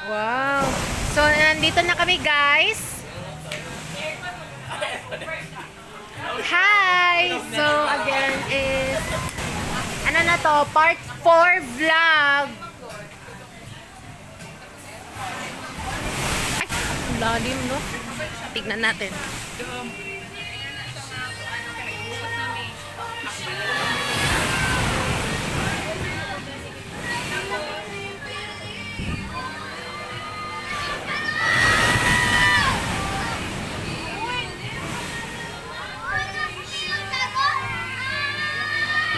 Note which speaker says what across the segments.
Speaker 1: Wow. So, nandito na kami, guys. Hi! So, again is, ano na to? Part 4 vlog. Ay, lalim, no? Tignan natin.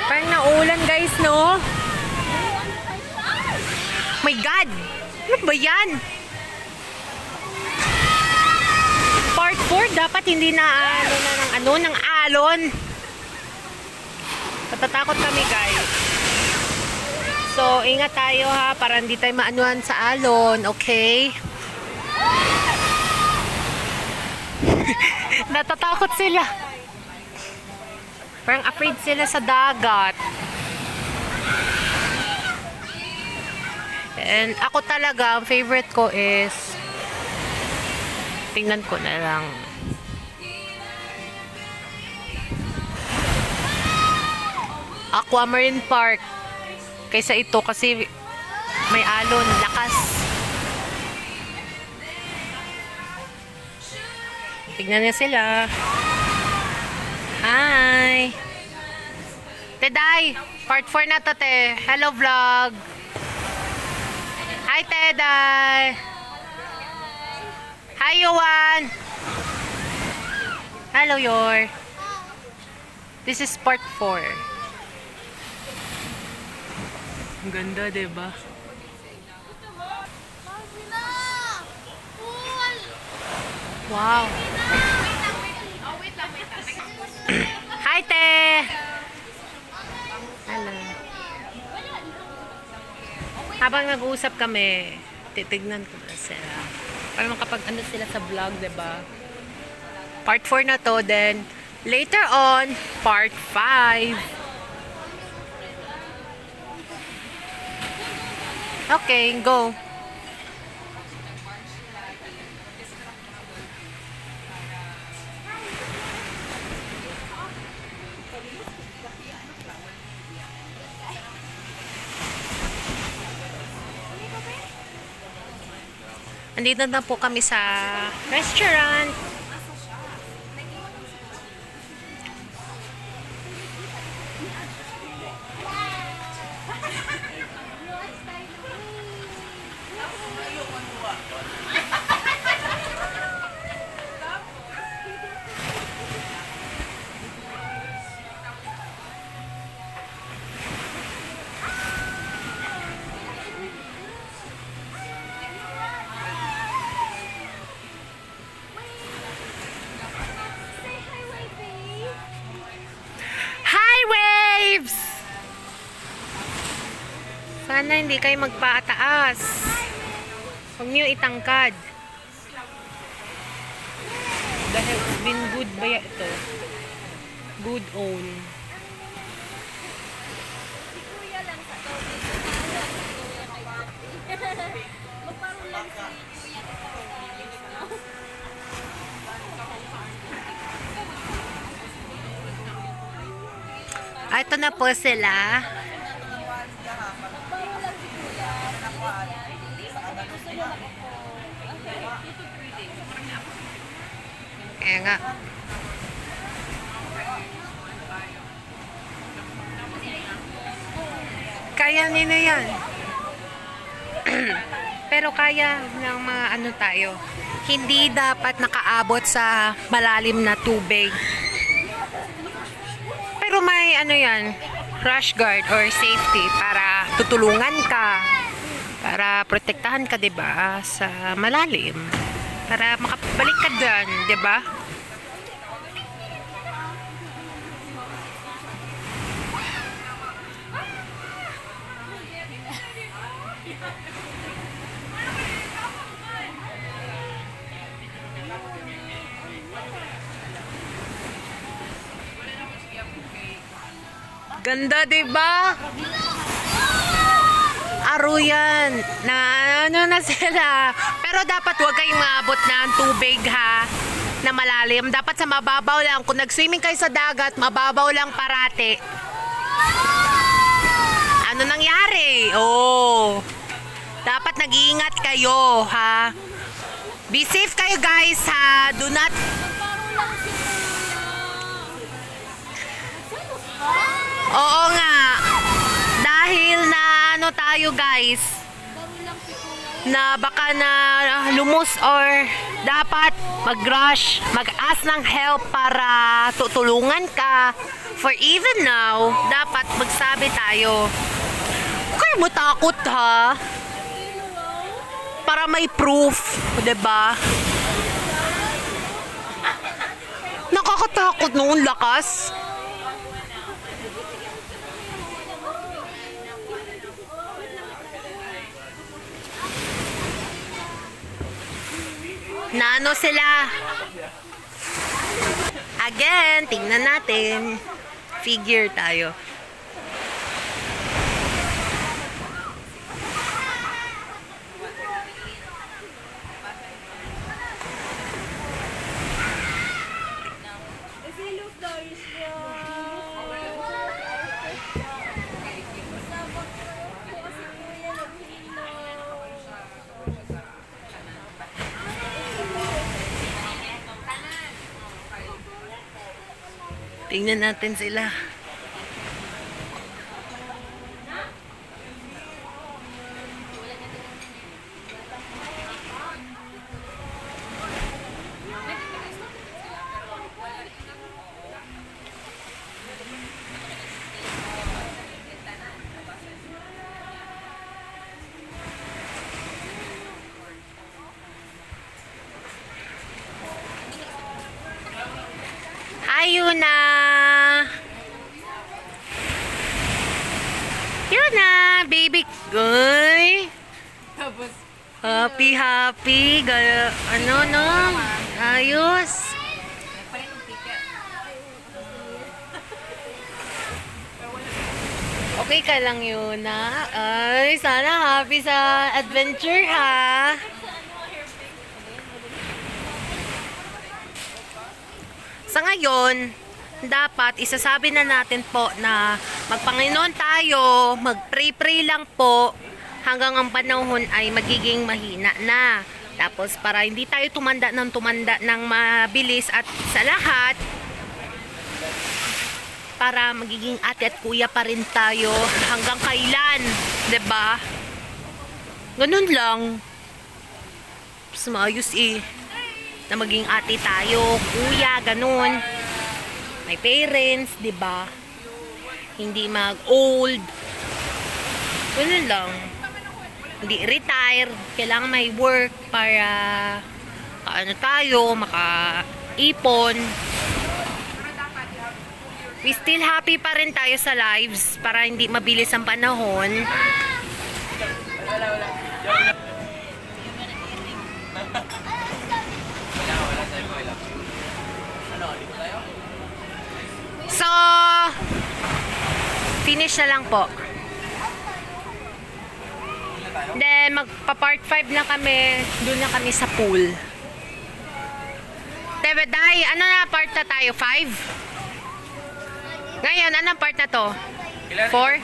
Speaker 1: Parang naulan, guys, no? My God! Ano ba yan? Part 4, dapat hindi na ng alon. Natatakot kami, guys. So, ingat tayo, ha, para hindi tayo maanuhan sa alon, okay? Natatakot sila. Parang afraid sila sa dagat. And ako talaga, ang favorite ko is, tingnan ko na lang. Aquamarine Park. Kaysa ito kasi may alon, lakas. Tingnan niya sila. Hi! Teday! Part 4 na to, te. Hello, vlog! Hi, Teday! Hi, Yuan! Hello, Yor! This is part 4. Ang ganda, diba? Wow! Hi, te! Hello. Habang nag-uusap kami, titignan ko na sila. Para makapag ano sila sa vlog, diba? Part 4 na to, then later on, part 5. Okay, go. Andito na po kami sa restaurant. Sana hindi kayo magpataas. Huwag niyo itangkad. Dahil it's been good ba ito? Good own. Ito na po sila. Kaya nga. Kaya nila yan. Pero kaya ng mga ano tayo. Hindi dapat nakaabot sa malalim na tubig. Pero may ano yan, crash guard or safety para tutulungan ka. Para protektahan ka, 'di ba, sa malalim. Para makabalik ka dyan, 'di ba? Ganda, 'di ba? laro yan. Na ano na sila. Pero dapat huwag kayong maabot ng tubig ha. Na malalim. Dapat sa mababaw lang. Kung nag-swimming kayo sa dagat, mababaw lang parati. Ano nangyari? Oh. Dapat nag-iingat kayo ha. Be safe kayo guys ha. Do not... Oo nga. Dahil na ano tayo guys, na baka na lumus or dapat mag-rush, mag-ask ng help para tutulungan ka. For even now, dapat magsabi tayo. Huwag kayo matakot ha. Para may proof, 'di ba? Nakakatakot noon, lakas. Naano sila? Again, tingnan natin. Figure tayo. Tingnan natin sila. Ayun na. Yun na, baby. Goy.
Speaker 2: Tapos,
Speaker 1: Happy, happy. Ano, no? Ayos. Okay ka lang yun, na. Ay, sana happy sa adventure, ha? Sa ngayon, dapat isasabi na natin po na magpanginoon tayo, mag-pray-pray lang po hanggang ang panahon ay magiging mahina na. Tapos para hindi tayo tumanda ng mabilis at sa lahat, para magiging ate at kuya pa rin tayo hanggang kailan, 'di ba? Ganun lang. Mas maayos na maging ate tayo, kuya, ganun. May parents, 'di ba? Hindi mag-old. Ganun lang. Hindi retire, kailangan may work para ano tayo, maka-ipon. We still happy pa rin tayo sa lives para hindi mabilis ang panahon. So, finish na lang po. Then, magpa-part 5 na kami. Doon na kami sa pool. Tebeday, ano na part na tayo? 5? Ngayon, anong part na to? 4?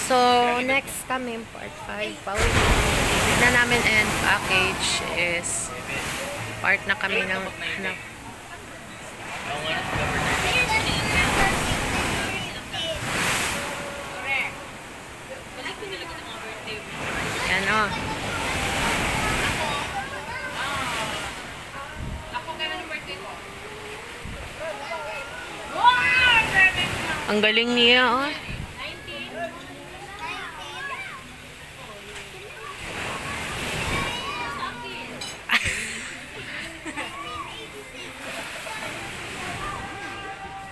Speaker 1: So, next kami, part 5. Tignan namin and package is part na kami ng yan o. Ang galing niya, oh.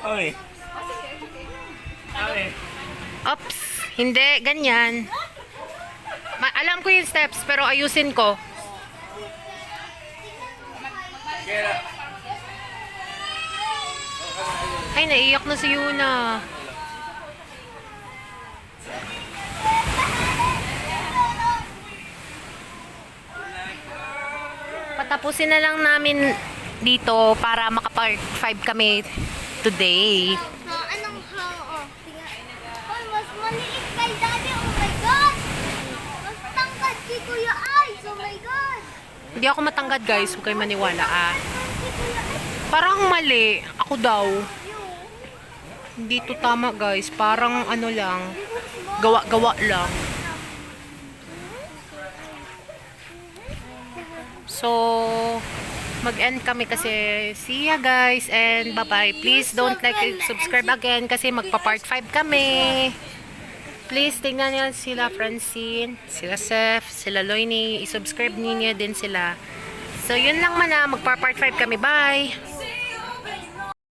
Speaker 3: Oy. Oy.
Speaker 1: Ops, hindi, ganyan. Alam ko yung steps, pero ayusin ko. Ay, naiyak na si Yuna. Tatapusin na lang namin dito para makapart 5 kami today.
Speaker 2: Anong how? Oh, tingnan. Hoy, mas maliit kay Daddy. Oh my God! Mas tangkad si Kuya Ice. Oh my God!
Speaker 1: Hindi ako matanggad guys, huwag kayo maniwala ah.
Speaker 2: Si Kuya Ice.
Speaker 1: Parang mali, ako daw. Hindi to tama guys, parang ano lang, gawa-gawa lang. So, mag-end kami kasi see ya guys and bye-bye. Please don't like and subscribe again kasi magpa-part 5 kami. Please tingnan niyo sila Francine, sila Seth, sila Loini. I-subscribe niyo din sila. So, yun lang man na. Magpa-part 5 kami. Bye!